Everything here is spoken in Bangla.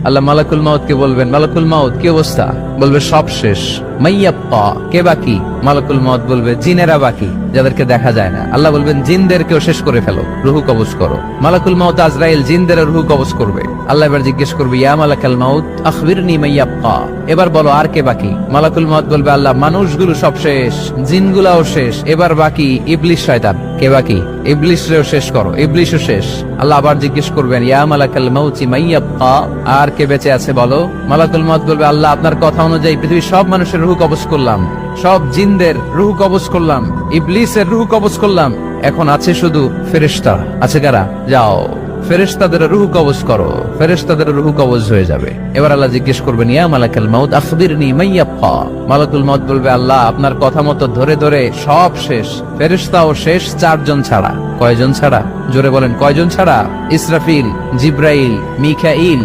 আল্লাহ মালাকুল মাউতকে বলবেন, মালাকুল মাউত কি অবস্থা? বলবে সব শেষ। মাইয়াব্বা, কে বাকি? মালাকুল মাউত বলবে জিনেরা বাকি, যাদেরকে দেখা যায় না। আল্লাহ বলবেন জিনদেরকেও শেষ করে ফেলো, রুহু কবজ করো। মালাকুল মাউত আজরাইল জিনদের রুহু কবজ করবে। আল্লাহ এবার জিজ্ঞেস করবে, ইয়া মালাকাল মাউত আখবিরনি মাইয়াব্বা, এবার বলো আর কে বাকি? মালাকুল মাউত বলবে, আল্লাহ মানুষগুলো সব শেষ, জিনগুলাও শেষ, এবার বাকি ইবলিস শয়তান। কে বাকি? ইবলিসরেও শেষ করো, ইবলিসও শেষ। আল্লাহ আবার জিজ্ঞেস করবেন, ইয়া মালাকাল মাউতি মাইয়াব্বা, আর কে বেঁচে আছে বলো? মালাকুল মাউত বলবে, আল্লাহ আপনার কথা অনুযায়ী পৃথিবীর সব মানুষের রুহু কবজ করলাম, সব জিনদের রুহু কবজ করলাম, ইবলিসের রুহু কবজ করলাম, এখন আছে শুধু ফেরেশতা। আছে কারা? যাও ফেরেশতাদের রুহু কবজ করো। ফেরেশতাদের রুহু কবজ হয়ে যাবে। এবার আল্লাহ জিজ্ঞেস করবেন, ইয়া মালাকাল মাউত আখবিরনি মাইয়াব্বা। মালাকুল মাউত বলবে, আল্লাহ আপনার কথা মতো ধরে ধরে সব শেষ, ফেরেশতাও শেষ, 4 জন ছাড়া। কয়জন ছাড়া? জোরে বলেন, কয়জন ছাড়া? ইসরাফিল, জিব্রাইল, মিকাইল,